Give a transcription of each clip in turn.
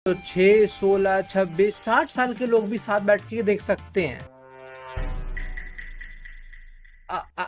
तो 6, 16, 26, 60 साल के लोग भी साथ बैठ के देख सकते हैं।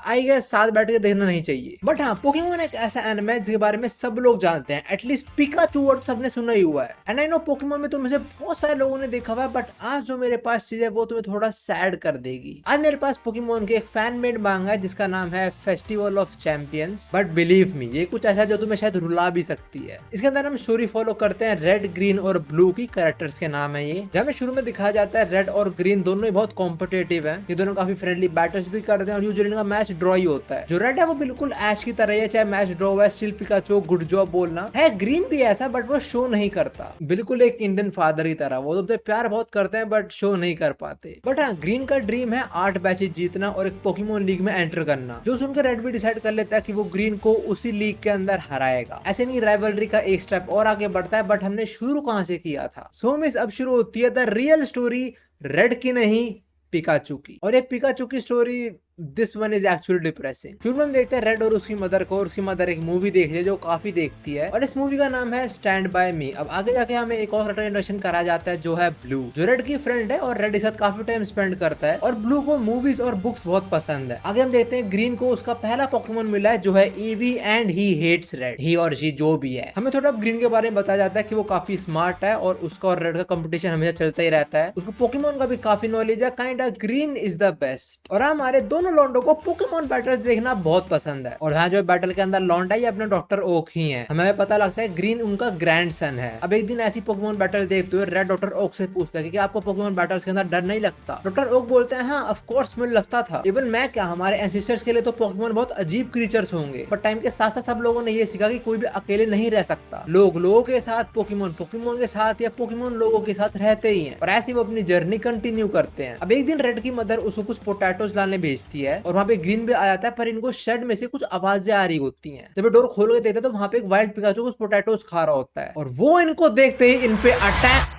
आई गेस साथ बैठ के देखना नहीं चाहिए। बट हाँ, पोकेमोन एक ऐसा एनिमे जिसके बारे में सब लोग जानते हैं, एटलीस्ट पिकाचू वर्ड सबने सुना ही हुआ है। एंड आई नो पोकेमोन में तुम से बहुत सारे लोगों ने देखा हुआ है, बट आज जो मेरे पास चीज है वो तुम्हें थोड़ा सैड कर देगी। आज मेरे पास पोकेमोन के एक फैन मेड मांगा है जिसका नाम है festival of champions. But believe me, ये कुछ ऐसा जो तुम्हें शायद रुला भी सकती है। इसके अंदर हम स्टोरी फॉलो करते हैं रेड, ग्रीन और ब्लू की कैरेक्टर्स के नाम है ये। जहाँ शुरू में दिखाया जाता है रेड और ग्रीन दोनों ही बहुत कॉम्पिटेटिव है, ये दोनों काफी फ्रेंडली बैटल्स भी करते हैं और यूजुअली का मैच ड्रॉ ही होता है। जो रेड है वो बिल्कुल ऐश की तरह है, चाहे मैच ड्रॉ है, स्टिल पिकाचू गुड जॉब बोलना है। ग्रीन भी ऐसा, बट वो शो नहीं करता, बिल्कुल एक इंडियन फादर की तरह। वो तो प्यार बहुत करते हैं बट शो नहीं कर पाते। बट हाँ, ग्रीन का ड्रीम है 8 मैचेस जीतना और एक पोकेमोन लीग में एंटर करना। जो सुनकर रेड भी डिसाइड कर लेता है कि वो ग्रीन को उसी लीग के अंदर हराएगा। ऐसे नहीं, राइवलरी का एक स्टेप और आगे बढ़ता है। बट हमने शुरू कहां से किया था? सो मिस अब शुरू होती है द रियल स्टोरी, रेड की नहीं पिकाचू की। और ये पिकाचू की story, this one is actually depressing. शुरू में हम देखते हैं रेड और उसकी मदर को, और उसकी मदर एक मूवी देख रही है जो काफी देखती है, और इस मूवी का नाम है स्टैंड बाय मी। अब आगे जाके हमें एक और इंट्रोडक्शन कराया जाता है जो है ब्लू, जो रेड की फ्रेंड है और रेड के साथ काफी टाइम स्पेंड करता है। और ब्लू को मूवीज और बुक्स बहुत पसंद है। आगे हम देखते हैं ग्रीन को उसका पहला पोकेमोन मिला है जो है Evie, and he hates red. He और शी जो भी है। हमें थोड़ा ग्रीन के बारे में बताया जाता है कि वो काफी स्मार्ट है और उसका और रेड का कंपटीशन हमेशा चलता ही रहता है। उसको पोकेमोन का भी काफी नॉलेज है, kind of green is the best. और हमारे दोनों लॉन्डो को पोकेमोन बैटल देखना बहुत पसंद है। और हाँ, जो बैटल के अंदर लौंडा ही अपना डॉक्टर ओक ही है। हमें पता लगता है ग्रीन उनका ग्रैंडसन है। अब एक दिन ऐसी पोकेमोन बैटल देखते हुए रेड डॉक्टर ओक से पूछता है कि आपको पोकेमोन बैटल्स के अंदर डर नहीं लगता? डॉक्टर ओक बोलते हैं हाँ ऑफ कोर्स मुझे लगता था। इवन मैं क्या, हमारे एंसेस्टर्स के लिए तो पोकेमोन बहुत अजीब क्रीचर्स होंगे। पर टाइम के साथ साथ सब लोगों ने ये सीखा कि कोई भी अकेले नहीं रह सकता। लोग लोगों के साथ, पोकेमोन पोकेमोन के साथ, या पोकेमोन लोगों के साथ रहते ही हैं। और ऐसे वो अपनी जर्नी कंटिन्यू करते हैं। अब एक दिन रेड की मदर उसको कुछ पोटैटोस लाने भेजती है और वहाँ पे ग्रीन भी आ जाता है, पर इनको शेड में से कुछ आवाजें आ रही होती हैं। जब डोर खोल के देखते हैं तो वहां पे एक वाइल्ड पिकाचू कुछ पोटैटोस खा रहा होता है, और वो इनको देखते ही इन पे अटैक।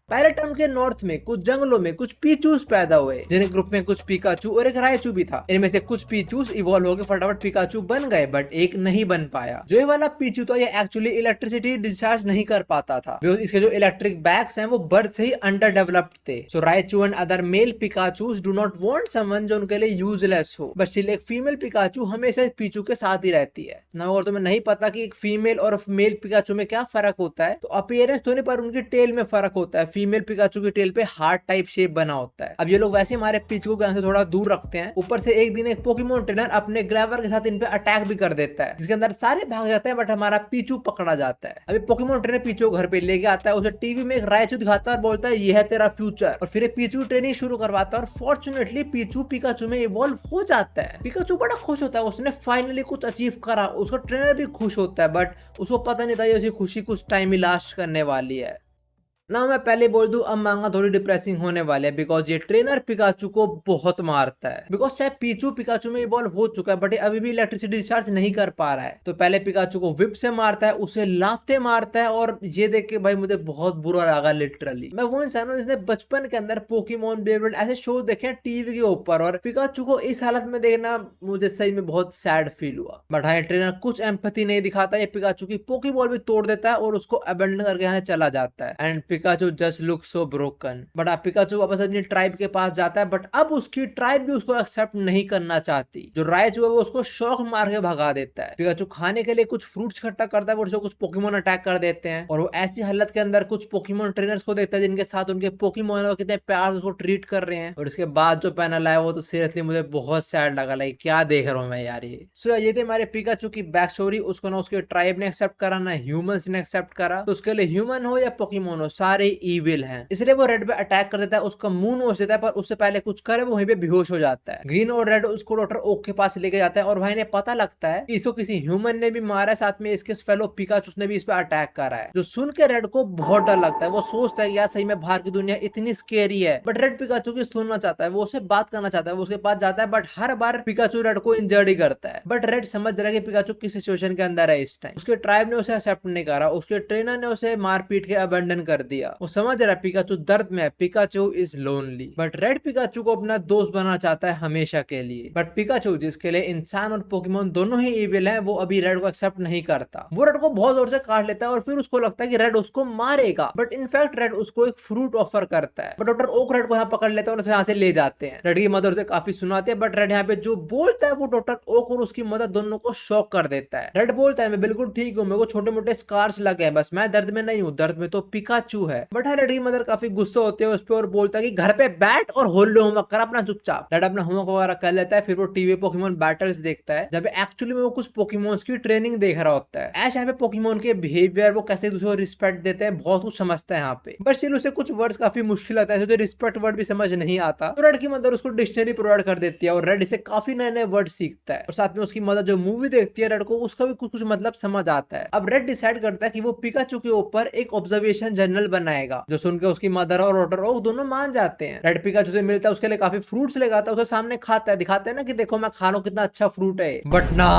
पैराटाउन के नॉर्थ में कुछ जंगलों में कुछ पीचूस पैदा हुए, जिन्हें ग्रुप में कुछ पिकाचू और एक रायचू भी था। इनमें से कुछ पीचूस इवॉल्व होकर फटाफट पिकाचू बन गए, बट एक नहीं बन पाया। जो ये वाला पीचू था, ये एक्चुअली इलेक्ट्रिसिटी डिस्चार्ज नहीं कर पाता था। इसके जो इलेक्ट्रिक बैग्स हैं वो बर्थ से ही अंडर डेवलप्ड थे। So Raichu and other male Pikachus do not want someone जो उनके लिए यूजलेस हो। बट स्टिल एक फीमेल पिकाचू हमेशा पीचू के साथ ही रहती है ना। और तुम्हें नहीं पता कि एक फीमेल और मेल पिकाचू में क्या फर्क होता है, तो अपीयरेंस तो नहीं, पर उनकी टेल में फर्क होता है। फीमेल पिकाचू की टेल पे हार्ट टाइप शेप बना होता है। अब ये लोग वैसे हमारे पिचू को से थोड़ा दूर रखते हैं। ऊपर से एक दिन एक पोकेमोन ट्रेनर अपने ग्रैवर के साथ इन पे अटैक भी कर देता है, जिसके अंदर सारे भाग जाते हैं, बट हमारा पिचू पकड़ा जाता है। अभी पोकेमोन ट्रेनर पिचू को घर पे लेके आता है, उसे टीवी में एक रायचू दिखाता है और बोलता है ये है तेरा फ्यूचर। और फिर पिचू ट्रेनिंग शुरू करवाता है और फॉर्चुनेटली पिचू पिकाचू में इवॉल्व हो जाता है। पिकाचू बड़ा खुश होता है, उसने फाइनली कुछ अचीव करा। उसका ट्रेनर भी खुश होता है, बट उसको पता नहीं था ये उसकी खुशी कुछ टाइम ही लास्ट करने वाली है ना। मैं पहले बोल दूं, अब मांगा थोड़ी डिप्रेसिंग होने वाले है, बिकॉज ये ट्रेनर पिकाचू को बहुत मारता है। बिकॉज चाहे पीचू पिकाचू में इवॉल्व हो चुका है, बट अभी भी इलेक्ट्रिसिटी डिस्चार्ज नहीं कर पा रहा है। तो पहले पिकाचू को विप से मारता है, उसे लाते मारता है, और ये देख के भाई मुझे बहुत बुरा लगा लिटरली। मैं वो इंसान हूं जिसने बचपन के अंदर पोकेमोन, बेबलेट ऐसे शो देखे टीवी के ऊपर, और पिकाचू को इस हालत में देखना मुझे सही में बहुत सैड फील हुआ। बट हाँ, ट्रेनर कुछ एम्पैथी नहीं दिखाता, ये पिकाचू की पोकेबॉल भी तोड़ देता है और उसको अबेंडन करके यहाँ चला जाता है। And Pikachu just look so broken. But अब पिकाचू वापस अपनी ट्राइब के पास जाता है, बट अब उसकी ट्राइब भी उसको एक्सेप्ट नहीं करना चाहती। जो रायचू है वो उसको शौक मार के भगा देता है। पिकाचू खाने के लिए कुछ फ्रूट्स इकट्ठा करता है, और कुछ पोकेमोन अटैक कर देते हैं। और वो ऐसी हालत के अंदर कुछ पोकेमोन ट्रेनर्स को देखता है जिनके साथ उनके पोकेमोन कितने प्यार उसको ट्रीट कर रहे हैं। और इसके बाद जो पैनल आया वो तो सीरियसली मुझे बहुत सैड लगा, लाइक क्या देख रहा हूँ मैं यार ये। सो ये थे हमारे पिकाचू की बैक स्टोरी। उसको ना उसके ट्राइब ने एक्सेप्ट करा, ना ह्यूमंस ने एक्सेप्ट करा। तो उसके लिए ह्यूमन हो या पोकेमोन हो, सारे इविल हैं। इसलिए वो रेड पे अटैक कर देता है, उसका मुंह नोच देता है, पर उससे पहले कुछ करे वो वहीं पे बेहोश हो जाता है। ग्रीन और रेड उसको डॉक्टर ओक के पास लेके जाता है, और भाई ने पता लगता है कि इसको किसी ह्यूमन ने भी मारा है, साथ में इसके फेलो पिकाचू ने भी इस पे अटैक करा है। जो सुन के रेड को बहुत डर लगता है। वो सोचता है यार सही में बाहर की दुनिया इतनी स्केरी है। बट रेड पिकाचू की सुनना चाहता है, वो उससे बात करना चाहता है, वो उसके पास जाता है, but her bar Pikachu Red को इंजर्ड ही करता है। बट रेड समझ रहा है कि पिकाचू किस सिचुएशन के अंदर है इस टाइम। उसके ट्राइब ने उसे एक्सेप्ट नहीं करा, उसके ट्रेनर ने उसे मार पीट के अबेंडन कर दिया। वो समझ रहा है पिकाचू दर्द में है, Pikachu is lonely, but red Pikachu को अपना दोस्त बनाना चाहता है हमेशा के लिए। बट पिकाचू जिसके लिए इंसान और पोकेमोन दोनों ही इविल है, वो अभी रेड को एक्सेप्ट नहीं करता। वो रेड को बहुत जोर से काट लेता है और फिर उसको लगता है कि रेड उसको मारेगा, बट इनफैक्ट रेड उसको एक फ्रूट ऑफर करता है। बट डॉक्टर ओक रेड को यहाँ पकड़ लेता है और उसे यहाँ से ले जाते हैं। रेड की मदर उसे काफी सुनाती है, बट रेड यहाँ पे जो बोलता है वो डॉक्टर ओक और उसकी मदर दोनों को शॉक कर देता है। रेड बोलता है मैं बिल्कुल ठीक हूँ, मेरे को छोटे मोटे स्कार्स लगे हैं, बस मैं दर्द में नहीं हूँ, दर्द में तो पिकाचू है। बट हाँ, रेड की मदर काफी गुस्सा होती है उस पर और बोलता है कि घर पे बैठ और होमवर्क कर अपना चुपचाप। रेड अपना होमवर्क वगैरह कर लेता है। फिर वो टीवी पोकेमोन बैटल्स देखता है, जब एक्चुअली में वो कुछ पोकेमोन्स की ट्रेनिंग देख रहा होता है। ऐश यहाँ पे पोकेमोन के बिहेवियर, वो कैसे दूसरे को रिस्पेक्ट देते हैं, बहुत कुछ समझता है यहाँ पे। बट स्टिल उसे कुछ वर्ड्स काफी मुश्किल आता है, तो रिस्पेक्ट वर्ड भी समझ नहीं आता। तो रेड की मदर उसको डिक्शनरी प्रोवाइड कर देती है और रेड इसे काफी नए नए वर्ड सीखता है। और साथ में उसकी मदर जो मूवी देखती है रेड को, उसका भी कुछ कुछ मतलब समझ आता है। अब रेड डिसाइड करता है कि वो पिकाचू के ऊपर एक ऑब्जर्वेशन जर्नल बनाएगा, जो सुनकर उसकी मदर और डॉक्टर ओक दोनों मान जाते हैं। रेड पिकाचू से मिलता है, उसके लिए काफी फ्रूट्स ले आता है, उसे सामने खाता है, दिखाते हैं ना कि देखो मैं खा रहा हूं, कितना अच्छा फ्रूट है। बट ना,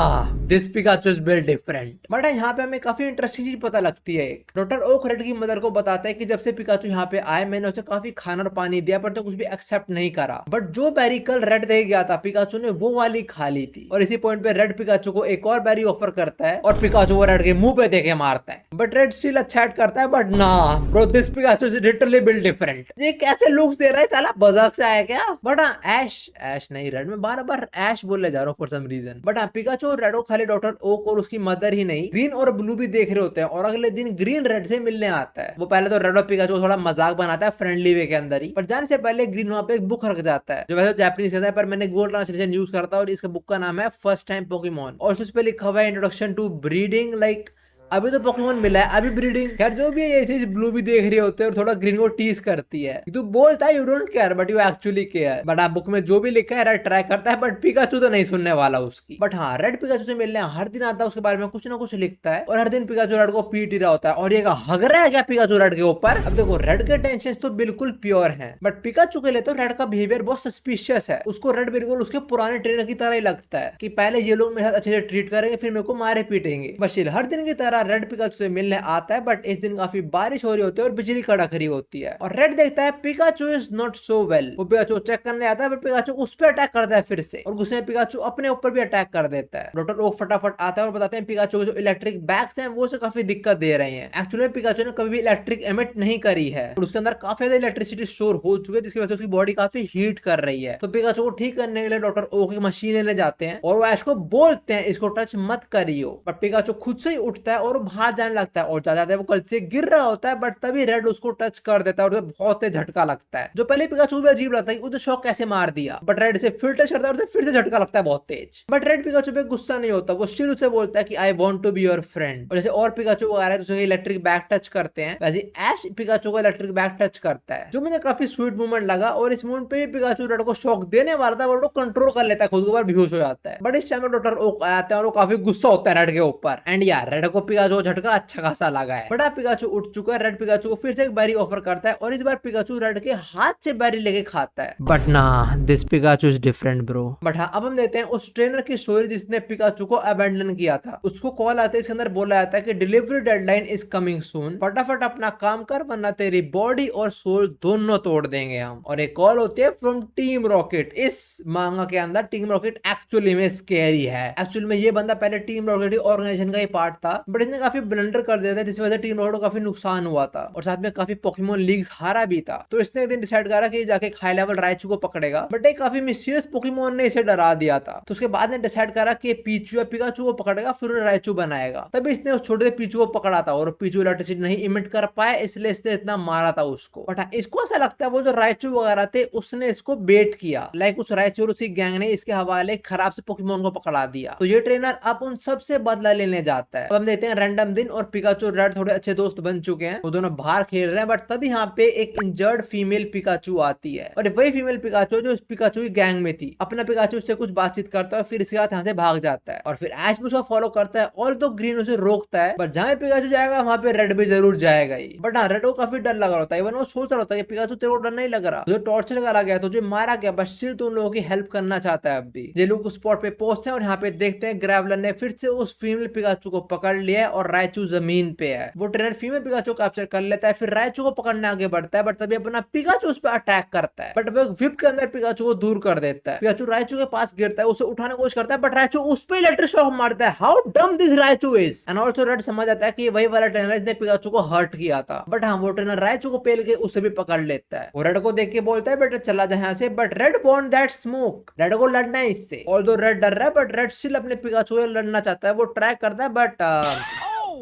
this Pikachu is built different. But यहाँ पे हमें काफी इंटरेस्टिंग चीज पता लगती है। एक डॉक्टर ओक रेड की मदर को बताता है कि जब से पिकाचू यहाँ पे आए, मैंने उसे काफी खाना और पानी दिया, पर तो कुछ भी एक्सेप्ट नहीं करा। बट जो बेरी कल रेड दे गया था, पिकाचू ने वो वाली खा ली थी। और इसी पॉइंट पे रेड पिकाचू को एक और बेरी ऑफर करता है और पिकाचू वो रेड के मुंह पे देके मारता है। बट रेड स्टिल अच्छा करता है, बट ना bro, this Pikachu is literally built different. ये कैसे लुक्स दे रहा है साला, मजाक से आया क्या? बट ऐश नहीं, रेड में बार बार ऐश बोलने जा रहा हूँ for some reason. But Pikachu और रेड खाली डॉक्टर ओक और उसकी मदर ही नहीं, ग्रीन और ब्लू भी देख रहे होते हैं। और अगले दिन ग्रीन रेड से मिलने आता है। वो पहले तो रेड और पिकाचू थोड़ा मजाक बनाता है फ्रेंडली वे के अंदर ही, पर जाने से पहले ग्रीन वहां पे एक बुक रख जाता है, जो वैसे जापानीज है, पर मैंने गूगल ट्रांसलेशन यूज करता हूँ और इसका बुक का नाम है फर्स्ट टाइम पोकेमोन। और उस पे लिखा हुआ है इंट्रोडक्शन टू ब्रीडिंग, लाइक अभी तो पोकेमोन मिला है, अभी ब्रीडिंग। खैर जो भी है, ये चीज ब्लू भी देख रही होते हैं और थोड़ा ग्रीन को टीज करती है। तू बोलता है you don't care, but you actually care. But आप बुक में जो भी लिखा है रेड ट्राई करता है, बट पिकाचू तो नहीं सुनने वाला उसकी। बट हाँ, रेड पिकाचू से मिलने हर दिन आता है, उसके बारे में कुछ ना कुछ लिखता है और हर दिन पिकाचू रेड को पीट ही रहा होता है। और ये हग रहा है क्या पिकाचू रेड के ऊपर? अब देखो, रेड के टेंशन तो बिल्कुल प्योर है, बट पिकाचू के लिए तो रेड का बिहेवियर बहुत सस्पिशियस है। उसको रेड बिल्कुल उसके पुराने ट्रेनर की तरह ही लगता है कि पहले ये लोग मेरे साथ अच्छे से ट्रीट करेंगे, फिर मेरे को मारे पीटेंगे। बस हर दिन की तरह रेड पिकाचू से मिलने आता है, बट इस दिन काफी बारिश हो रही होती है और बिजली कड़क रही होती है। और रेड देखता है Pikachu is not so well. वो पिकाचू चेक करने आता है, पर पिकाचू उस पर अटैक करता है फिर से, और गुस्से में पिकाचू अपने ऊपर भी अटैक कर देता है। डॉक्टर ओक फटाफट आता है और बताते हैं पिकाचू के जो इलेक्ट्रिक बैग्स हैं वो से काफी दिक्कत दे रहे हैं। एक्चुअली पिकाचू ने कभी भी इलेक्ट्रिक एमिट नहीं करी है और उसके अंदर काफी ज्यादा इलेक्ट्रिसिटी स्टोर हो चुकी है, जिसकी वजह से उसकी बॉडी काफी हीट कर रही है। तो पिकाचू को ठीक करने के लिए डॉक्टर ओक की मशीन लेने जाते हैं और वो ऐश को बोलते हैं इसको टच मत करियो। पर पिकाचू खुद से ही उठता है और बाहर जाने लगता है और ज्यादा वो कल से गिर रहा होता है, बट तभी रेड उसको टच कर देता है और बहुत तेज झटका लगता है। जो पहले पिकाचू भी अजीब लगता है कि उसे शॉक कैसे मार दिया, बट रेड से फिर टच करता है और फिर से झटका लगता है बहुत तेज। बट रेड पिकाचू पे गुस्सा नहीं होता, वो स्टिल उसे बोलता है कि I want to be your friend. और जैसे और पिकाचू वगैरह तो उसे इलेक्ट्रिक बैग टच करते हैं, वैसे ऐश पिकाचू को इलेक्ट्रिक बैग टच करता है, जो मुझे काफी स्वीट मूवमेंट लगा। और इस मूवमेंट पे पिकाचू रेड को शॉक देने वाला था, बट वो कंट्रोल कर लेता है खुद को, बेहोश हो जाता है। बट इस टाइम डॉक्टर ओक आते हैं और वो काफी गुस्सा होता है रेड के ऊपर। एंड यार, रेड को पिकाचू झटका अच्छा खासा लगा है। बड़ा पिकाचू उठ चुका है, रेड पिकाचू को फिर से एक बैरी ऑफर करता है और इस बार पिकाचू रेड के हाथ से बैरी लेके खाता है। बट ना, this Pikachu is different bro. But हाँ, अब हम देखते हैं उस ट्रेनर की स्टोरी जिसने पिकाचू को अबैंडन किया था। उसको कॉल आता है, इसके अंदर बोला जाता है कि delivery deadline is coming soon, फटाफट अपना काम कर वरना तेरी बॉडी और सोल दोनों तोड़ देंगे हम। और एक कॉल होती है फ्रॉम टीम रॉकेट। इस मांगा के अंदर टीम रॉकेट एक्चुअली में स्कैरी है। एक्चुअली में ये बंदा पहले टीम रॉकेट ऑर्गेनाइजेशन का ही पार्ट था, बट इसने काफी ब्लंडर कर दिया था, जिस वजह से टीम रॉकेट को काफी नुकसान हुआ था और साथ में काफी पोकेमोन लीग्स हारा भी था। तो इसने एक दिन डिसाइड करा कि जाके एक हाई लेवल राइचू को पकड़ेगा, बट एक काफी मिस्टीरियस पोकेमोन ने इसे डरा दिया था। तो उसके बाद ने डिसाइड करा कि पीचू या पिकाचू को पकड़ेगा, फिर उन्हें राइचू बनाएगा। तभी इसने उस छोटे से पीचू को पकड़ा था और पीचू इलेक्ट्रिसिटी नहीं इमिट कर पाया, इसलिए इसने इतना मारा था उसको। बट इसको ऐसा लगता है वो जो राइचू वगैरह थे उसने इसको बेट किया, लाइक उस राइचू और उसी गैंग ने इसके हवाले खराब से पोकेमोन को पकड़ा दिया। तो ये ट्रेनर अब उन सबसे बदला लेने जाता है। अब हम देखते हैं रैंडम दिन और पिकाचू और रेड थोड़े अच्छे दोस्त बन चुके हैं, वो दोनों बाहर खेल रहे हैं। बट तभी यहाँ पे एक इंजर्ड फीमेल पिकाचू आती है और वही फीमेल पिकाचू जो इस पिकाचू की गैंग में थी। अपना पिकाचू उससे कुछ बातचीत करता है, फिर इसके साथ यहाँ से भाग जाता है और फिर ऐश भी उसका फॉलो करता है और तो ग्रीन उसे रोकता है। बट जहाँ पिकाचू जाएगा वहाँ पे रेड भी जरूर जाएगा ही। बट हाँ, रेड को काफी डर लग रहा होता है, इवन वो सोच रहा होता है कि पिकाचू तेरे को डर नहीं लग रहा, तुझे टॉर्चर करा गया, तुझे मारा गया, बट स्टिल तुम लोगों की हेल्प करना चाहता है। अब भी ये लोग उस स्पॉट पे पहुंचते हैं और यहाँ पे देखते हैं ग्रेवलर ने फिर से उस फीमेल पिकाचू को पकड़ लिया है और रायचू जमीन पे है। वो ट्रेनर फीमेल पिकाचू कैप्चर कर लेता है, फिर रायचू को पकड़ने आगे बढ़ता है, बट तभी अपना पिकाचू उस पर अटैक करता है, बट वो विप के अंदर पिकाचू को दूर कर देता है। पिकाचू रायचू के पास गिरता है, उसे उठाने की कोशिश करता है, बट रायचू उस पे इलेक्ट्रिक शॉक मारता है। How dumb this Raichu is. And also red समझ आता है कि वही वाला ट्रेनर जिसने पिकाचू को हर्ट किया था, बट हाँ वो ट्रेनर रायचू को पेल के उसे भी पकड़ लेता है। वो रेड को देख के बोलता है बेटा चला जा यहाँ से, but red want that smoke. Red को लड़ना है इससे, ऑल्दो रेड डर रहा है, बट रेड स्टिल अपने पिकाचू से लड़ना चाहता है। वो ट्राई करता है, बट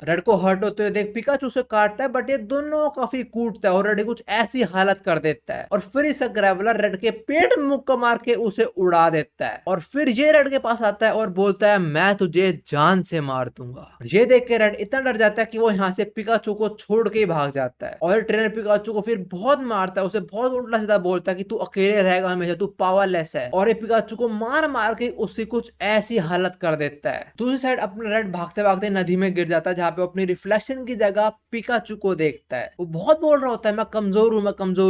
रेड को हर्ट होते हुए देख पिकाचू उसे काटता है, बट ये दोनों काफी कूटता है और रेड कुछ ऐसी हालत कर देता है, और फिर इस ग्रेवलर रेड के पेट में मुक्का मार के उसे उड़ा देता है। और फिर ये रेड के पास आता है और बोलता है मैं तुझे जान से मार दूंगा। ये देख के रेड इतना डर जाता है कि वो यहाँ से पिकाचू को छोड़ के भाग जाता है, और ट्रेनर पिकाचू को फिर बहुत मारता है, उसे बहुत उल्टा सीधा बोलता है कि तू अकेले रहेगा हमेशा, तू पावरलेस है, और ये पिकाचू को मार मार के उसकी कुछ ऐसी हालत कर देता है। दूसरी साइड अपना रेड भागते भागते नदी में गिर जाता है, जहाँ पे अपनी रिफ्लेक्शन की जगह पिकाचू को देखता है। वो बहुत बोल रहा होता है मैं कमजोर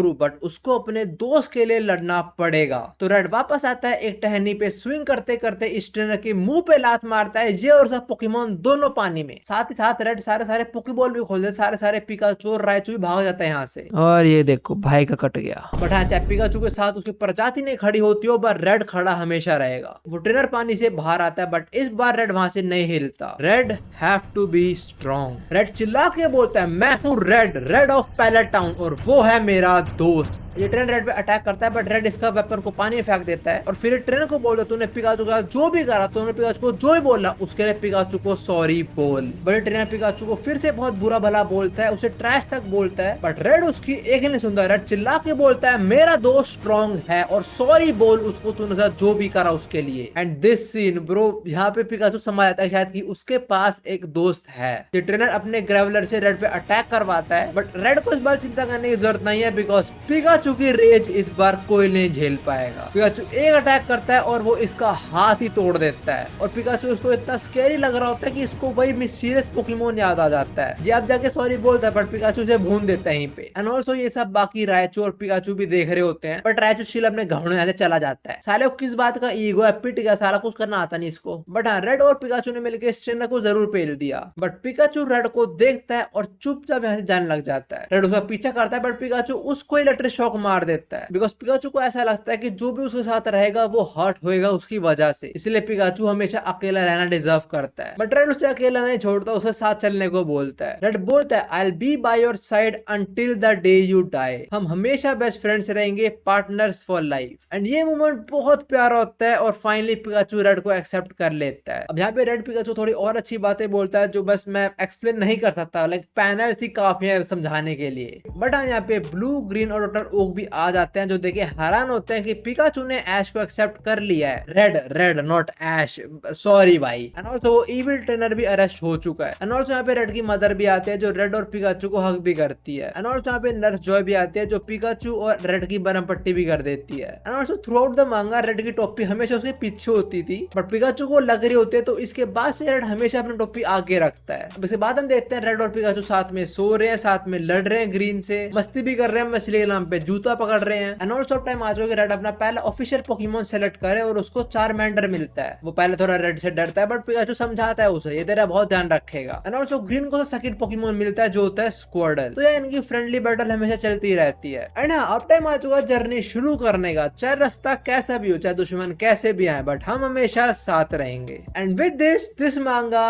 हूँ, बट उसको अपने दोस्त के लिए लड़ना पड़ेगा। तो रेड वापस आता है, एक टहनी पे स्विंग करते करते इस ट्रेनर के मुंह पे लात मारता है, ये और उसका पोकेमोन दोनों पानी में। साथ ही साथ रेड सारे पोकेबॉल भी खोल दे, सारे पिकाचू और रायचू भी भाग जाता है यहाँ से। और ये देखो भाई का कट गया। बट हाँ चाहे पिकाचू के साथ उसकी प्रजाति नहीं खड़ी होती हो, पर रेड खड़ा हमेशा रहेगा। वो ट्रेनर पानी से बाहर आता है, बट इस बार रेड वहां से नहीं हिलता। Red have to be strong. Red चिल्ला के बोलता है मैं हूँ रेड ऑफ पैलेट टाउन, और वो है मेरा दोस्त। ये ट्रेन रेड पे अटैक करता है, बट रेड इसका वेपन को पानी में फेंक देता है, और फिर ट्रेन को बोलता है तूने पिकाचू का जो भी करा, तूने पिकाचू को जो भी बोला उसके लिए पिकाचू को सॉरी बोल। बट ट्रेनर पिकाचू को फिर से बहुत बुरा भला बोलता है, उसे ट्रैश तक बोलता है, बट रेड उसकी एक नहीं सुनता। रेड चिल्ला के बोलता है मेरा दोस्त स्ट्रॉन्ग है और सॉरी बोल उसको, तूने जो भी करा उसके लिए। एंड दिस सीन ब्रो, यहाँ पे पिकाचू समझ आता है शायद कि उसके पास एक दोस्त है। ट्रेनर अपने ग्रेवलर से रेड पे अटैक करवाता है, बट रेड को इस बार चिंता करने की जरूरत नहीं है, बिकॉज पिकाचू की रेज इस बार कोई नहीं झेल पाएगा। पिकाचू एक अटैक करता है और वो इसका हाथ ही तोड़ देता है, और पिकाचू उसको इतना स्कैरी लग रहा होता है कि इसको वही मिस्टीरियस पोकेमोन याद आ जाता है। ये अब जाके सॉरी बोलता है, बट पिकाचू से भून देता है यहीं पे। एंड ऑल्सो ये सब बाकी रायचू और पिकाचू भी देख रहे होते हैं, बट रायचू स्टिल अपने घरों यहाँ से चला जाता है। साले को किस बात का ईगो है, पिट गया, सारा कुछ करना आता नहीं इसको। बट हाँ रेड और पिकाचू ने मिलकर इस ट्रेनर को जरूर पेल दिया, बट पिकाचू रेड को देखता है और चुपचाप यहाँ से जाने लग जाता है। रेड उसका पीछा करता है, बट पिकाचू उसको इलेक्ट्रिक शॉक मार देता है, बिकॉज पिकाचू को ऐसा लगता है कि जो भी उसके साथ रहेगा वो हर्ट होएगा उसकी वजह से, इसलिए पिकाचू हमेशा अकेला रहना डिजर्व करता है। बट रेड उसे अकेला नहीं छोड़ता, उसे साथ चलने को बोलता है। रेड बोलता है I will be by your side until the day you die, हम हमेशा बेस्ट फ्रेंड्स रहेंगे, पार्टनर्स फॉर लाइफ। एंड ये मोमेंट बहुत प्यारा होता है, और फाइनली पिकाचू रेड को एक्सेप्ट कर लेता है। अब यहाँ पे रेड पिकाचू थोड़ी और अच्छी बातें बोलता है, जो बस मैं एक्सप्लेन नहीं कर सकता, लाइक पैनल ही काफी है समझाने के लिए। बट हाँ यहाँ पे ब्लू, ग्रीन और डॉक्टर ओक भी आ जाते हैं, जो देखे हैरान होते हैं कि पिकाचू ने ऐश को एक्सेप्ट कर लिया है। रेड नॉट ऐश, सॉरी भाई। एंड ऑल्सो वो इविल ट्रेनर भी अरेस्ट हो चुका है। एंड ऑल्सो यहाँ पे रेड की मदर भी आती है, जो रेड और पिकाचू को हक भी करती है। एंड ऑल्सो यहाँ पे नर्स जॉय भी आती है, जो पिकाचू और रेड की बरम पट्टी भी कर देती है। And also through out the मांगा रेड की टोपी हमेशा उसके पीछे होती थी, बट पिकाचू को लग रही होती है, तो इसके बाद से रेड हमेशा अपनी टोपी आगे रखता है। अब इसके बाद हम देखते हैं रेड और पिकाचू साथ में सो रहे हैं, साथ में लड़ रहे हैं, ग्रीन से मस्ती भी कर रहे हैं, मछली के नाम पे जूता पकड़ रहे हैं। एंड ऑल्सो टाइम आ चुका है रेड अपना पहला ऑफिशियल पोकेमोन सेलेक्ट करे, और उसको चारमेंडर मिलता है। वो पहले थोड़ा रेड से डरता है, बट पिकाचू समझाता है उसे ये तेरा बहुत ध्यान रखेगा। एंड ऑल्सो ग्रीन को सेकंड पोकेमोन मिलता है, जो होता है स्क्वाडल। तो ये इनकी फ्रेंडली बैटल हमेशा चलती रहती है। एंड हाँ अब टाइम आ चुका है जर्नी शुरू करने का, चाहे रास्ता कैसा भी हो, चाहे दुश्मन कैसे भी आए, बट हम हमेशा साथ रहेंगे। एंड विद दिस मांगा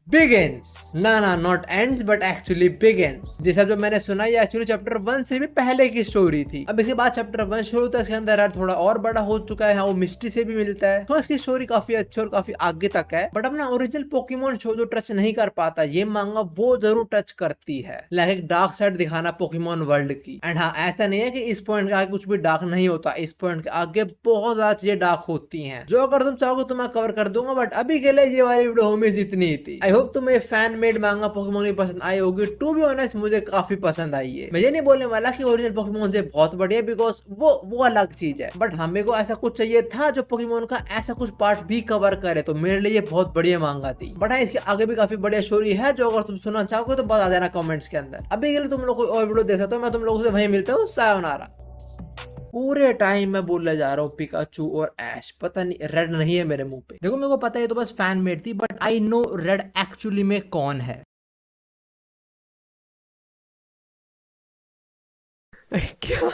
begins, ना not ends but actually begins। जैसा जो मैंने सुना ये एक्चुअली चैप्टर 1 से भी पहले की स्टोरी थी। अब इसके बाद चैप्टर 1 शुरू होता है, इसके अंदर यार थोड़ा और बड़ा हो चुका है, वो मिस्ट्री से भी मिलता है, तो इसकी स्टोरी काफी अच्छी और काफी आगे तक है। बट अपना ओरिजिनल पोकेमोन शो जो टच नहीं कर पाता, ये मांगा वो जरूर टच करती है, लाइक एक डार्क साइड दिखाना पोकेमोन वर्ल्ड की। एंड हाँ ऐसा नहीं है कि इस पॉइंट के आगे कुछ भी डार्क नहीं होता, इस पॉइंट के आगे बहुत ज्यादा चीजें डार्क होती है, जो अगर तुम चाहोगे तो मैं कवर कर दूंगा। बट अभी के लिए ये वाली वीडियो होमीज इतनी ही थी। आई होप तुम्हें फैन मेड मांगा पोकेमोन भी पसंद आई होगी। टू बी ऑनेस्ट मुझे काफी पसंद आई है। मैं ये नहीं बोलने वाला कि ओरिजिनल पोकेमोन से बहुत बढ़िया, बिकॉज वो अलग चीज है, बट हमें को ऐसा कुछ चाहिए था जो पोकेमोन का ऐसा कुछ पार्ट भी कवर करे, तो मेरे लिए ये बहुत बढ़िया मांगा थी। बट हाँ इसके आगे भी काफी बढ़िया स्टोरी है, जो अगर तुम सुनना चाहोगे तो बता देना कमेंट्स के अंदर। अभी के लिए तुम लोग कोई और वीडियो देख सकते हो, मैं तुम लोगों से वहीं मिलता हूँ। सायोनारा। पूरे टाइम मैं बोलने जा रहा हूँ पिकाचू और ऐश, पता नहीं रेड नहीं है मेरे मुंह पे। देखो मेरे को पता है ये तो बस फैन मेड थी, but I know red actually में कौन है। क्या?